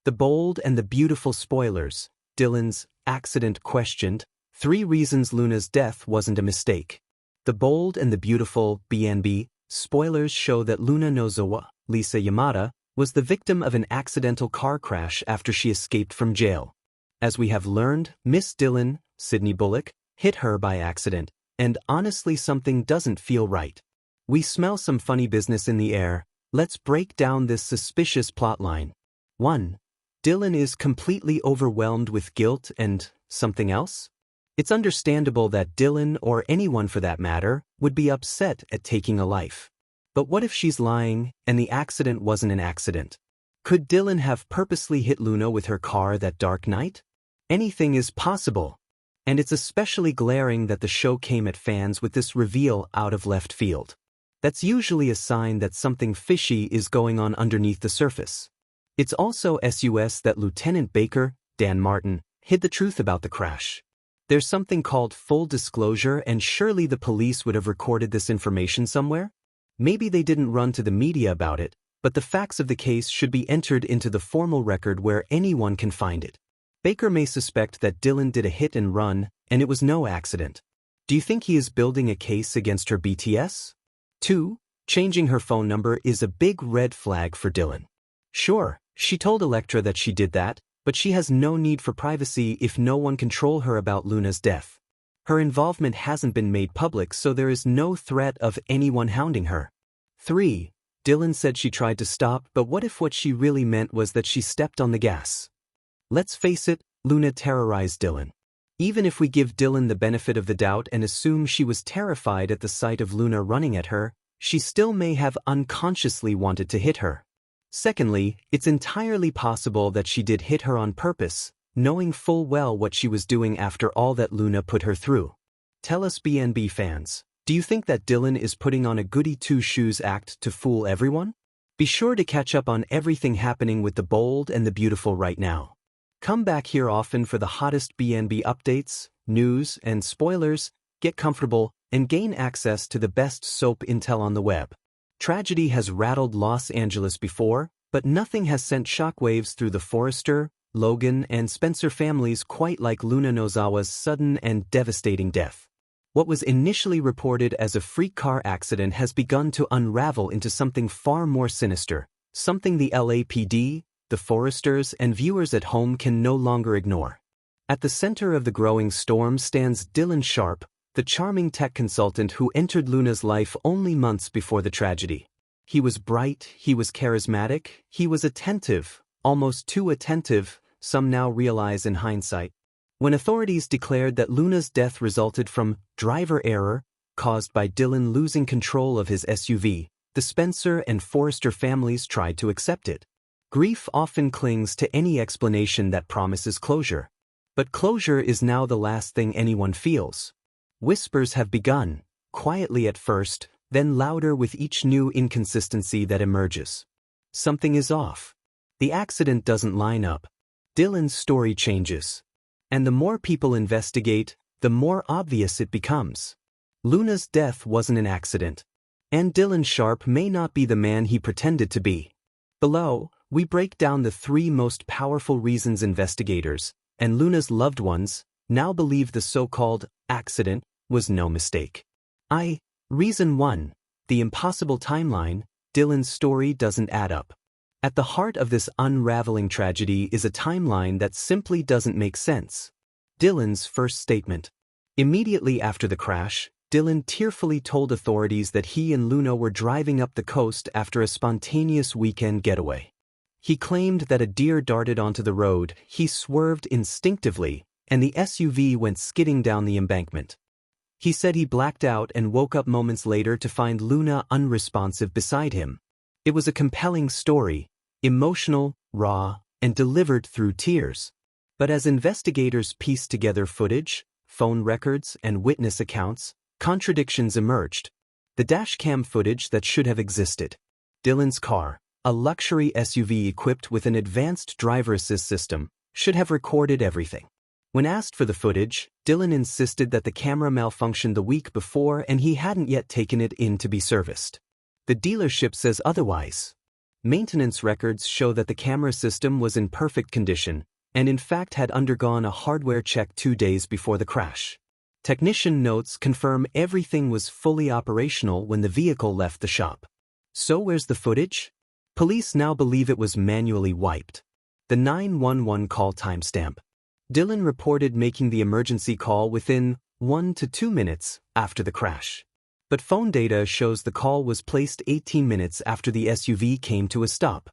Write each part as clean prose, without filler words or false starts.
The bold and the beautiful spoilers. Dylan's accident questioned. 3 reasons Luna's death wasn't a mistake. The bold and the beautiful BNB spoilers show that Luna Nozawa, Lisa Yamada, was the victim of an accidental car crash after she escaped from jail. As we have learned, Miss Dylan, Sydney Bullock, hit her by accident, and honestly something doesn't feel right. We smell some funny business in the air. Let's break down this suspicious plotline. 1. Dylan is completely overwhelmed with guilt and something else? It's understandable that Dylan, or anyone for that matter, would be upset at taking a life. But what if she's lying, and the accident wasn't an accident? Could Dylan have purposely hit Luna with her car that dark night? Anything is possible. And it's especially glaring that the show came at fans with this reveal out of left field. That's usually a sign that something fishy is going on underneath the surface. It's also sus that Lieutenant Baker, Dan Martin, hid the truth about the crash. There's something called full disclosure, and surely the police would have recorded this information somewhere? Maybe they didn't run to the media about it, but the facts of the case should be entered into the formal record where anyone can find it. Baker may suspect that Dylan did a hit and run, and it was no accident. Do you think he is building a case against her BTS? 2. Changing her phone number is a big red flag for Dylan. Sure, she told Elektra that she did that, but she has no need for privacy if no one can troll her about Luna's death. Her involvement hasn't been made public, so there is no threat of anyone hounding her. 3. Dylan said she tried to stop, but what if what she really meant was that she stepped on the gas? Let's face it, Luna terrorized Dylan. Even if we give Dylan the benefit of the doubt and assume she was terrified at the sight of Luna running at her, she still may have unconsciously wanted to hit her. Secondly, it's entirely possible that she did hit her on purpose, knowing full well what she was doing after all that Luna put her through. Tell us, BNB fans, do you think that Dylan is putting on a goody two-shoes act to fool everyone? Be sure to catch up on everything happening with the bold and the beautiful right now. Come back here often for the hottest BNB updates, news, and spoilers. Get comfortable and gain access to the best soap intel on the web. Tragedy has rattled Los Angeles before, but nothing has sent shockwaves through the Forrester, Logan, and Spencer families quite like Luna Nozawa's sudden and devastating death. What was initially reported as a freak car accident has begun to unravel into something far more sinister, something the LAPD, the Forresters, and viewers at home can no longer ignore. At the center of the growing storm stands Dylan Sharp, the charming tech consultant who entered Luna's life only months before the tragedy. He was bright, he was charismatic, he was attentive, almost too attentive, some now realize in hindsight. When authorities declared that Luna's death resulted from driver error caused by Dylan losing control of his SUV, the Spencer and Forrester families tried to accept it. Grief often clings to any explanation that promises closure. But closure is now the last thing anyone feels. Whispers have begun, quietly at first, then louder with each new inconsistency that emerges. Something is off. The accident doesn't line up. Dylan's story changes. And the more people investigate, the more obvious it becomes. Luna's death wasn't an accident. And Dylan Sharp may not be the man he pretended to be. Below, we break down the 3 most powerful reasons investigators, and Luna's loved ones, now believe the so-called accident was no mistake. Reason 1. The impossible timeline. Dylan's story doesn't add up. At the heart of this unraveling tragedy is a timeline that simply doesn't make sense. Dylan's first statement. Immediately after the crash, Dylan tearfully told authorities that he and Luna were driving up the coast after a spontaneous weekend getaway. He claimed that a deer darted onto the road, he swerved instinctively, and the SUV went skidding down the embankment. He said he blacked out and woke up moments later to find Luna unresponsive beside him. It was a compelling story, emotional, raw, and delivered through tears. But as investigators pieced together footage, phone records, and witness accounts, contradictions emerged. The dashcam footage that should have existed. Dylan's car, a luxury SUV equipped with an advanced driver assist system, should have recorded everything. When asked for the footage, Dylan insisted that the camera malfunctioned the week before and he hadn't yet taken it in to be serviced. The dealership says otherwise. Maintenance records show that the camera system was in perfect condition, and in fact had undergone a hardware check 2 days before the crash. Technician notes confirm everything was fully operational when the vehicle left the shop. So where's the footage? Police now believe it was manually wiped. The 911 call timestamp. Dylan reported making the emergency call within 1 to 2 minutes after the crash. But phone data shows the call was placed 18 minutes after the SUV came to a stop.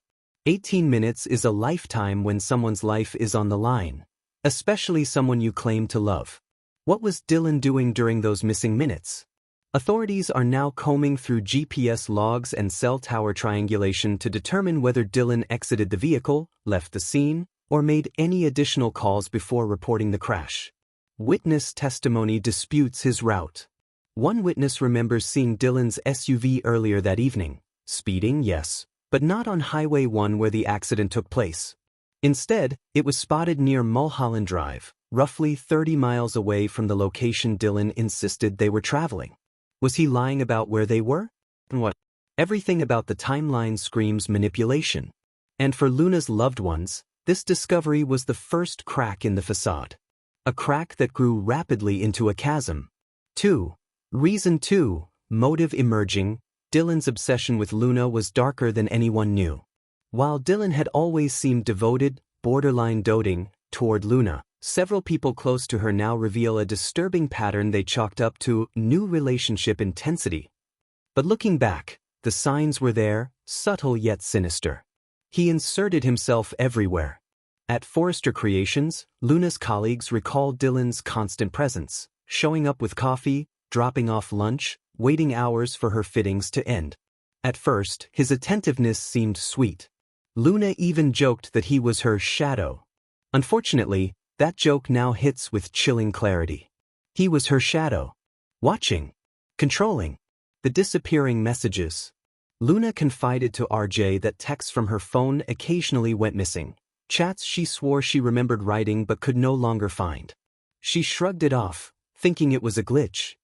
18 minutes is a lifetime when someone's life is on the line, especially someone you claim to love. What was Dylan doing during those missing minutes? Authorities are now combing through GPS logs and cell tower triangulation to determine whether Dylan exited the vehicle, left the scene, or made any additional calls before reporting the crash. Witness testimony disputes his route. One witness remembers seeing Dylan's SUV earlier that evening. Speeding, yes, but not on Highway 1 where the accident took place. Instead, it was spotted near Mulholland Drive, roughly 30 miles away from the location Dylan insisted they were traveling. Was he lying about where they were? What? Everything about the timeline screams manipulation. And for Luna's loved ones, this discovery was the first crack in the facade. A crack that grew rapidly into a chasm. 2. Reason 2. Motive emerging. Dylan's obsession with Luna was darker than anyone knew. While Dylan had always seemed devoted, borderline doting, toward Luna, several people close to her now reveal a disturbing pattern they chalked up to new relationship intensity. But looking back, the signs were there, subtle yet sinister. He inserted himself everywhere. At Forrester Creations, Luna's colleagues recalled Dylan's constant presence, showing up with coffee, dropping off lunch, waiting hours for her fittings to end. At first, his attentiveness seemed sweet. Luna even joked that he was her shadow. Unfortunately, that joke now hits with chilling clarity. He was her shadow. Watching. Controlling. The disappearing messages. Luna confided to RJ that texts from her phone occasionally went missing. Chats she swore she remembered writing but could no longer find. She shrugged it off, thinking it was a glitch.